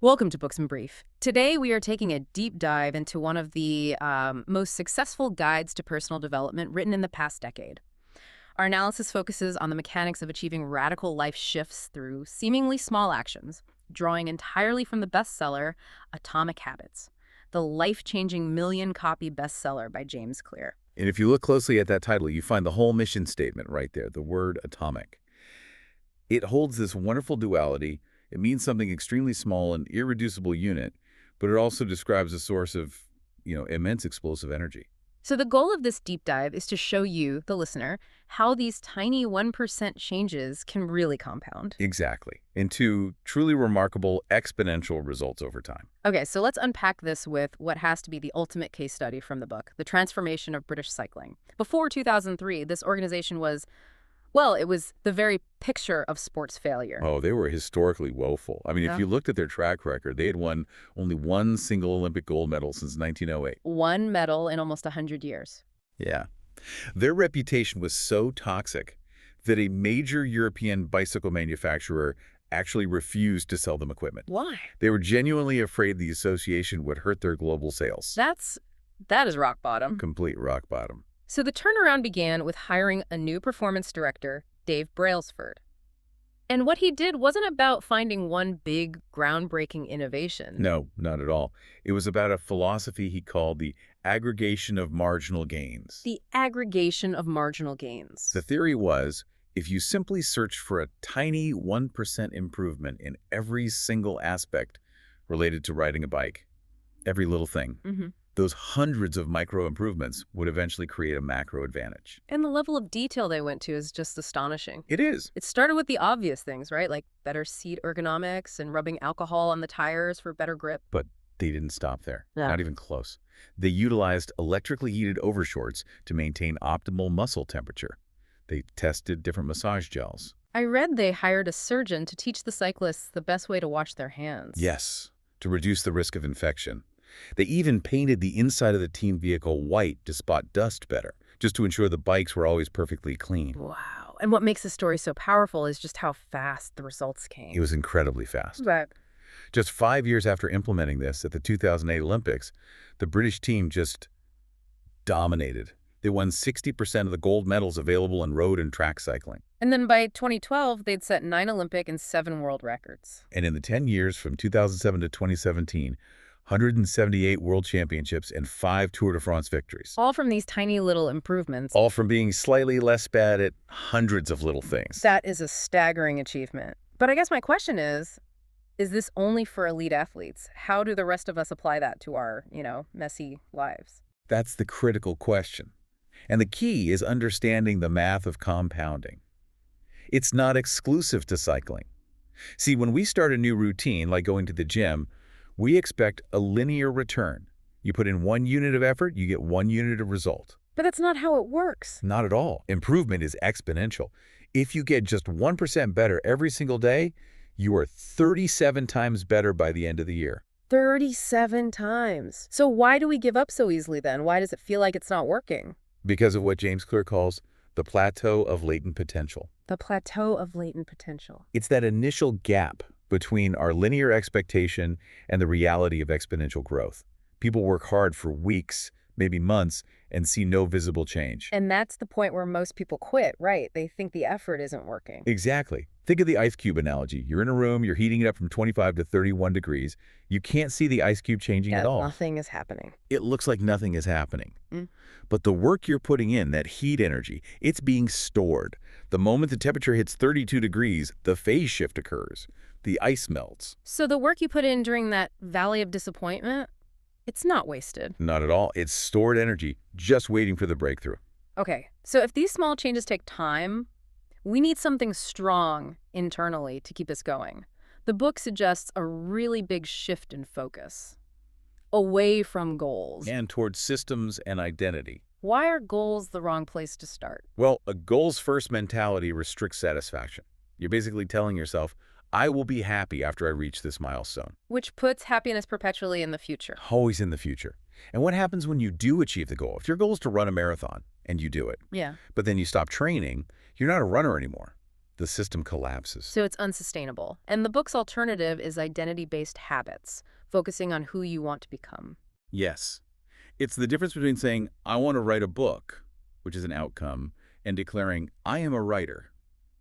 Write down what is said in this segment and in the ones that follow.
Welcome to Books and Brief. Today we are taking a deep dive into one of the most successful guides to personal development written in the past decade. Our analysis focuses on the mechanics of achieving radical life shifts through seemingly small actions, drawing entirely from the bestseller Atomic Habits, the life-changing million-copy bestseller by James Clear. And if you look closely at that title, you find the whole mission statement right there, the word atomic. It holds this wonderful duality. It means something extremely small, an irreducible unit, but it also describes a source of, immense explosive energy. So the goal of this deep dive is to show you, the listener, how these tiny 1% changes can really compound. Exactly. Into truly remarkable exponential results over time. Okay, so let's unpack this with what has to be the ultimate case study from the book, the transformation of British cycling. Before 2003, this organization was, well, it was the very picture of sports failure. Oh, they were historically woeful. I mean, Yeah. if you looked at their track record, they had won only one single Olympic gold medal since 1908. One medal in almost 100 years. Yeah. Their reputation was so toxic that a major European bicycle manufacturer actually refused to sell them equipment. Why? They were genuinely afraid the association would hurt their global sales. That is rock bottom. Complete rock bottom. So the turnaround began with hiring a new performance director, Dave Brailsford. And what he did wasn't about finding one big, groundbreaking innovation. No, not at all. It was about a philosophy he called the aggregation of marginal gains. The aggregation of marginal gains. The theory was, if you simply search for a tiny 1% improvement in every single aspect related to riding a bike, every little thing, those hundreds of micro improvements would eventually create a macro advantage. And the level of detail they went to is just astonishing. It is. It started with the obvious things, right? Like better seat ergonomics and rubbing alcohol on the tires for better grip. But they didn't stop there. Yeah. Not even close. They utilized electrically heated overshorts to maintain optimal muscle temperature. They tested different massage gels. I read they hired a surgeon to teach the cyclists the best way to wash their hands. Yes, to reduce the risk of infection. They even painted the inside of the team vehicle white to spot dust better, just to ensure the bikes were always perfectly clean. Wow. And what makes this story so powerful is just how fast the results came. It was incredibly fast. Right. Just 5 years after implementing this at the 2008 Olympics, the British team just dominated. They won 60% of the gold medals available in road and track cycling. And then by 2012, they'd set 9 Olympic and 7 world records. And in the 10 years from 2007 to 2017, 178 world championships and 5 Tour de France victories. All from these tiny little improvements. All from being slightly less bad at hundreds of little things. That is a staggering achievement. But I guess my question is this only for elite athletes? How do the rest of us apply that to our, messy lives? That's the critical question. And the key is understanding the math of compounding. It's not exclusive to cycling. See, when we start a new routine, like going to the gym, we expect a linear return. You put in 1 unit of effort, you get 1 unit of result. But that's not how it works. Not at all. Improvement is exponential. If you get just 1% better every single day, you are 37 times better by the end of the year. 37 times. So why do we give up so easily then? Why does it feel like it's not working? Because of what James Clear calls the plateau of latent potential. The plateau of latent potential. It's that initial gap between our linear expectation and the reality of exponential growth. People work hard for weeks, maybe months, and see no visible change. And that's the point where most people quit, right? They think the effort isn't working. Exactly. Think of the ice cube analogy. You're in a room, you're heating it up from 25 to 31 degrees. You can't see the ice cube changing at all. Nothing is happening. It looks like nothing is happening. But the work you're putting in, that heat energy, it's being stored. The moment the temperature hits 32 degrees, the phase shift occurs. The ice melts. So the work you put in during that valley of disappointment, it's not wasted. Not at all. It's stored energy, just waiting for the breakthrough. Okay, so if these small changes take time, we need something strong internally to keep us going. The book suggests a really big shift in focus, away from goals. And towards systems and identity. Why are goals the wrong place to start? Well, a goals-first mentality restricts satisfaction. You're basically telling yourself, I will be happy after I reach this milestone. Which puts happiness perpetually in the future. Always in the future. And what happens when you do achieve the goal? If your goal is to run a marathon and you do it, Yeah. but then you stop training, you're not a runner anymore. The system collapses. So it's unsustainable. And the book's alternative is identity-based habits, focusing on who you want to become. Yes. It's the difference between saying, I want to write a book, which is an outcome, and declaring, I am a writer.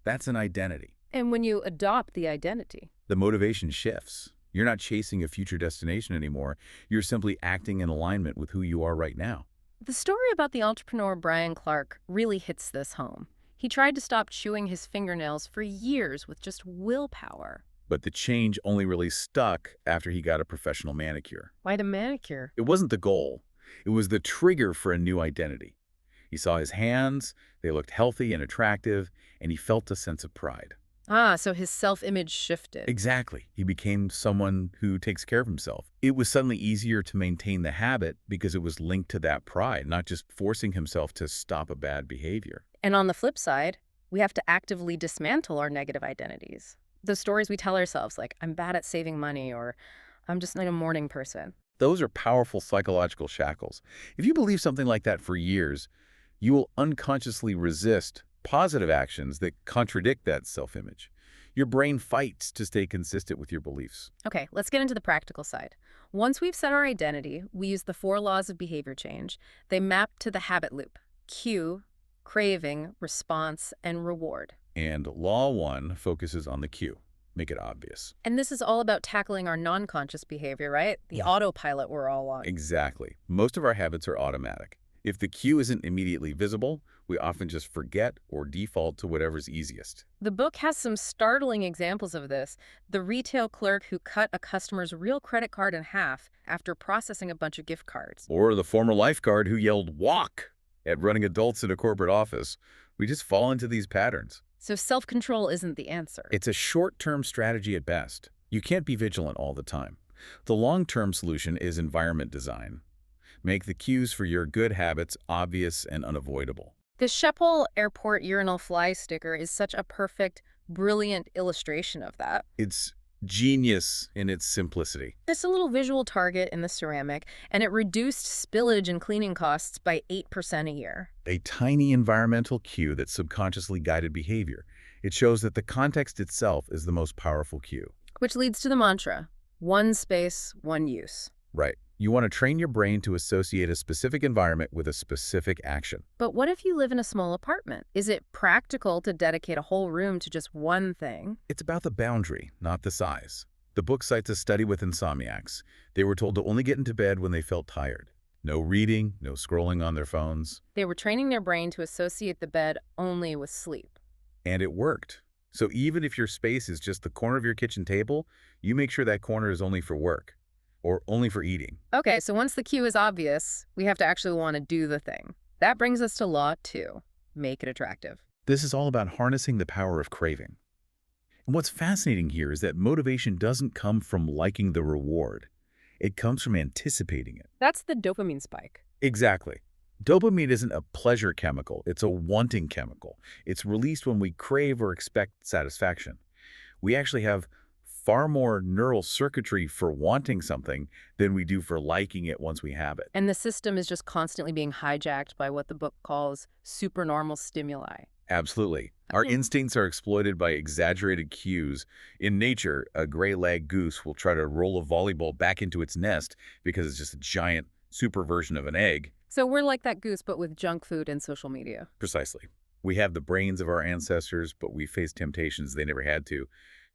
That's an identity. And when you adopt the identity, The motivation shifts. You're not chasing a future destination anymore. You're simply acting in alignment with who you are right now. the story about the entrepreneur Brian Clark really hits this home. He tried to stop chewing his fingernails for years with just willpower. But the change only really stuck after he got a professional manicure. Why the manicure? It wasn't the goal. It was the trigger for a new identity. He saw his hands, they looked healthy and attractive, and he felt a sense of pride. Ah, so his self-image shifted. Exactly. He became someone who takes care of himself. It was suddenly easier to maintain the habit because it was linked to that pride, not just forcing himself to stop a bad behavior. And on the flip side, we have to actively dismantle our negative identities. The stories we tell ourselves, like, I'm bad at saving money, or I'm just not a morning person. Those are powerful psychological shackles. If you believe something like that for years, you will unconsciously resist positive actions that contradict that self-image. Your brain fights to stay consistent with your beliefs. Okay, let's get into the practical side. Once we've set our identity, we use the 4 laws of behavior change. They map to the habit loop: cue, craving, response, and reward. And Law 1 focuses on the cue. Make it obvious. And this is all about tackling our non-conscious behavior, right? The autopilot we're all on. Exactly. Most of our habits are automatic. If the cue isn't immediately visible, we often just forget or default to whatever's easiest. The book has some startling examples of this. The retail clerk who cut a customer's real credit card in half after processing a bunch of gift cards. Or the former lifeguard who yelled, "Walk!" at running adults in a corporate office. We just fall into these patterns. So self-control isn't the answer. It's a short-term strategy at best. You can't be vigilant all the time. The long-term solution is environment design. Make the cues for your good habits obvious and unavoidable. The Schiphol Airport urinal fly sticker is such a perfect, brilliant illustration of that. It's genius in its simplicity. It's a little visual target in the ceramic, and it reduced spillage and cleaning costs by 8% a year. A tiny environmental cue that subconsciously guided behavior. It shows that the context itself is the most powerful cue. Which leads to the mantra: one space, one use. Right. You want to train your brain to associate a specific environment with a specific action. But what if you live in a small apartment? Is it practical to dedicate a whole room to just one thing? It's about the boundary, not the size. The book cites a study with insomniacs. They were told to only get into bed when they felt tired. No reading, no scrolling on their phones. They were training their brain to associate the bed only with sleep. And it worked. So even if your space is just the corner of your kitchen table, you make sure that corner is only for work or only for eating. Okay, so once the cue is obvious, we have to actually want to do the thing. That brings us to Law 2. Make it attractive. This is all about harnessing the power of craving. And what's fascinating here is that motivation doesn't come from liking the reward. It comes from anticipating it. That's the dopamine spike. Exactly. Dopamine isn't a pleasure chemical, it's a wanting chemical. It's released when we crave or expect satisfaction. We actually have far more neural circuitry for wanting something than we do for liking it once we have it. And the system is just constantly being hijacked by what the book calls supernormal stimuli. Absolutely. Our instincts are exploited by exaggerated cues. In nature, a gray-legged goose will try to roll a volleyball back into its nest because it's just a giant super version of an egg. So we're like that goose, but with junk food and social media. Precisely. We have the brains of our ancestors, but we face temptations they never had to.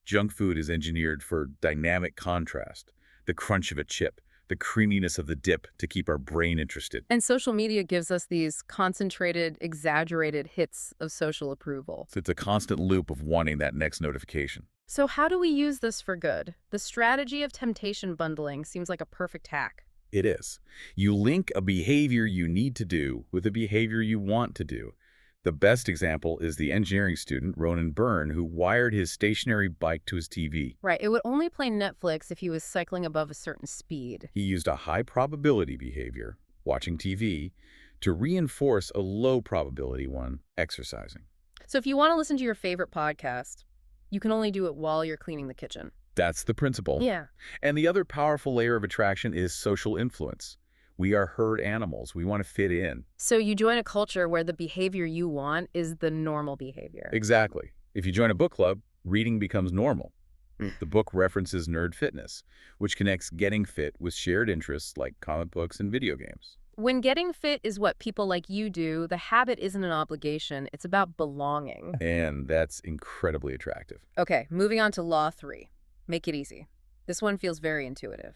Junk food is engineered for dynamic contrast, the crunch of a chip, the creaminess of the dip to keep our brain interested. And social media gives us these concentrated, exaggerated hits of social approval. So it's a constant loop of wanting that next notification. So how do we use this for good? The strategy of temptation bundling seems like a perfect hack. It is. You link a behavior you need to do with a behavior you want to do. The best example is the engineering student, Ronan Byrne, who wired his stationary bike to his TV. Right, it would only play Netflix if he was cycling above a certain speed. He used a high-probability behavior, watching TV, to reinforce a low-probability one, exercising. So if you want to listen to your favorite podcast, you can only do it while you're cleaning the kitchen. That's the principle. Yeah. And the other powerful layer of attraction is social influence. We are herd animals. We want to fit in. So you join a culture where the behavior you want is the normal behavior. Exactly. If you join a book club, reading becomes normal. The book references nerd fitness, which connects getting fit with shared interests like comic books and video games. When getting fit is what people like you do, the habit isn't an obligation, it's about belonging. And that's incredibly attractive. Okay, moving on to Law 3. Make it easy. This one feels very intuitive.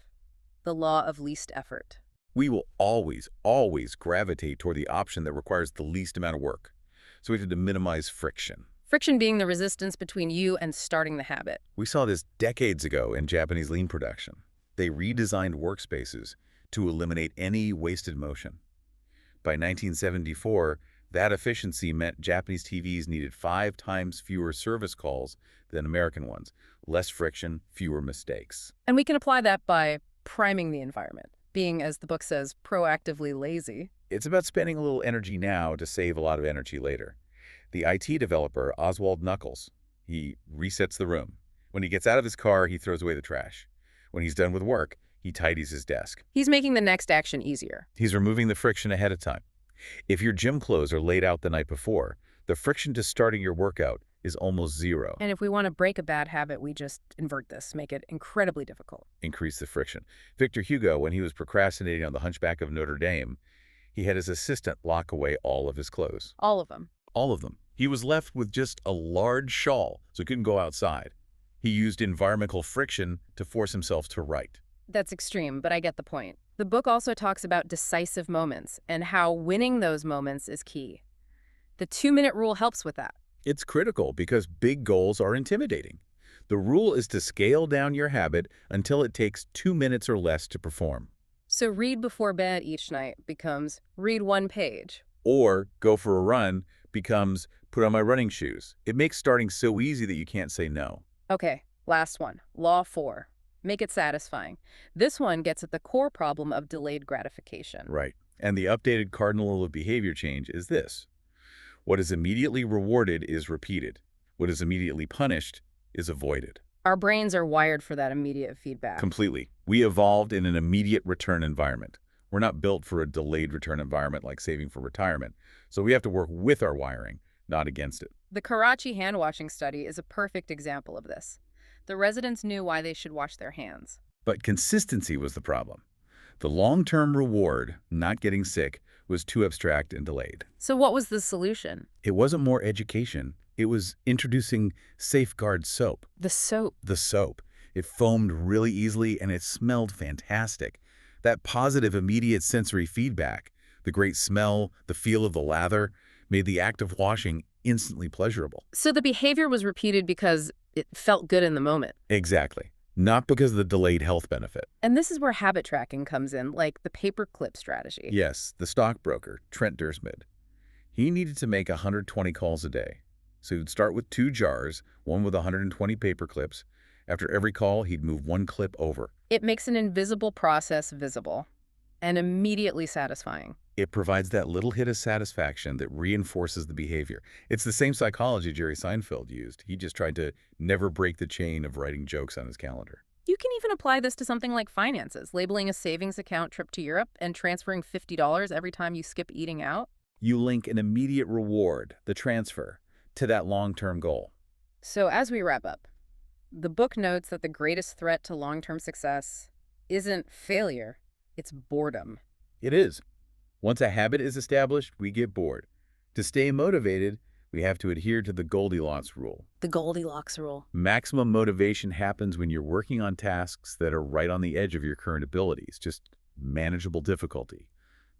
The law of least effort. We will always, always gravitate toward the option that requires the least amount of work. So we have to minimize friction. Friction being the resistance between you and starting the habit. We saw this decades ago in Japanese lean production. They redesigned workspaces to eliminate any wasted motion. By 1974, that efficiency meant Japanese TVs needed 5 times fewer service calls than American ones. Less friction, fewer mistakes. And we can apply that by priming the environment, being, as the book says, proactively lazy. It's about spending a little energy now to save a lot of energy later. The IT developer, Oswald Knuckles, he resets the room. When he gets out of his car, he throws away the trash. When he's done with work, he tidies his desk. He's making the next action easier. He's removing the friction ahead of time. If your gym clothes are laid out the night before, the friction to starting your workout is almost zero. And if we want to break a bad habit, we just invert this, make it incredibly difficult. Increase the friction. Victor Hugo, when he was procrastinating on The Hunchback of Notre Dame, he had his assistant lock away all of his clothes. All of them. All of them. He was left with just a large shawl, so he couldn't go outside. He used environmental friction to force himself to write. That's extreme, but I get the point. The book also talks about decisive moments and how winning those moments is key. The 2-minute rule helps with that. It's critical because big goals are intimidating. The rule is to scale down your habit until it takes 2 minutes or less to perform. So read before bed each night becomes read 1 page. Or go for a run becomes put on my running shoes. It makes starting so easy that you can't say no. Okay, last one. Law 4. Make it satisfying. This one gets at the core problem of delayed gratification. Right. And the updated cardinal of behavior change is this. What is immediately rewarded is repeated. What is immediately punished is avoided. Our brains are wired for that immediate feedback. Completely. We evolved in an immediate return environment. We're not built for a delayed return environment like saving for retirement. So we have to work with our wiring, not against it. The Karachi hand-washing study is a perfect example of this. The residents knew why they should wash their hands. But consistency was the problem. The long-term reward, not getting sick, was too abstract and delayed. So what was the solution? It wasn't more education. It was introducing Safeguard soap. The soap. The soap. It foamed really easily and it smelled fantastic. That positive immediate sensory feedback, the great smell, the feel of the lather, made the act of washing instantly pleasurable. So the behavior was repeated because it felt good in the moment. Exactly. Not because of the delayed health benefit. And this is where habit tracking comes in, like the paperclip strategy. Yes, the stockbroker, Trent Dursmid. He needed to make 120 calls a day. So he'd start with 2 jars, one with 120 paper clips. After every call, he'd move 1 clip over. It makes an invisible process visible and immediately satisfying. It provides that little hit of satisfaction that reinforces the behavior. It's the same psychology Jerry Seinfeld used. He just tried to never break the chain of writing jokes on his calendar. You can even apply this to something like finances, labeling a savings account trip to Europe and transferring $50 every time you skip eating out. You link an immediate reward, the transfer, to that long-term goal. So as we wrap up, the book notes that the greatest threat to long-term success isn't failure, it's boredom. It is. Once a habit is established, we get bored. To stay motivated, we have to adhere to the Goldilocks rule. The Goldilocks rule. Maximum motivation happens when you're working on tasks that are right on the edge of your current abilities, just manageable difficulty.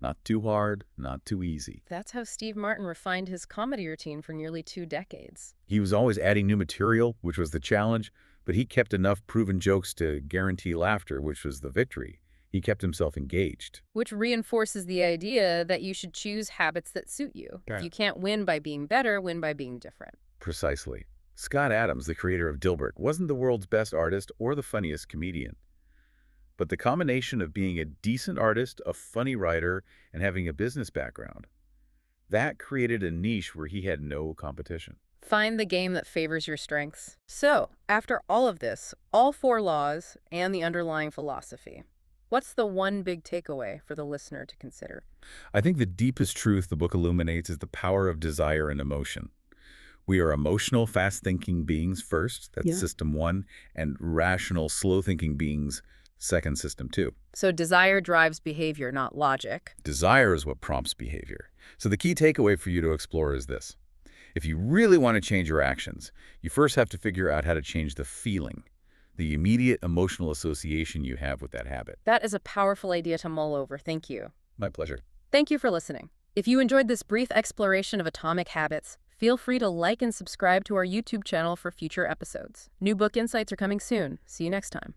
Not too hard, not too easy. That's how Steve Martin refined his comedy routine for nearly 2 decades. He was always adding new material, which was the challenge, but he kept enough proven jokes to guarantee laughter, which was the victory. He kept himself engaged. Which reinforces the idea that you should choose habits that suit you. Yeah. If you can't win by being better, win by being different. Precisely. Scott Adams, the creator of Dilbert, wasn't the world's best artist or the funniest comedian. But the combination of being a decent artist, a funny writer, and having a business background, that created a niche where he had no competition. Find the game that favors your strengths. So, after all of this, all 4 laws and the underlying philosophy, what's the one big takeaway for the listener to consider? I think the deepest truth the book illuminates is the power of desire and emotion. We are emotional, fast-thinking beings first, that's Yeah. system 1, and rational, slow-thinking beings, second, system 2. So desire drives behavior, not logic. Desire is what prompts behavior. So the key takeaway for you to explore is this. If you really want to change your actions, you first have to figure out how to change the feeling, the immediate emotional association you have with that habit. That is a powerful idea to mull over. Thank you. My pleasure. Thank you for listening. If you enjoyed this brief exploration of atomic habits, feel free to like and subscribe to our YouTube channel for future episodes. New book insights are coming soon. See you next time.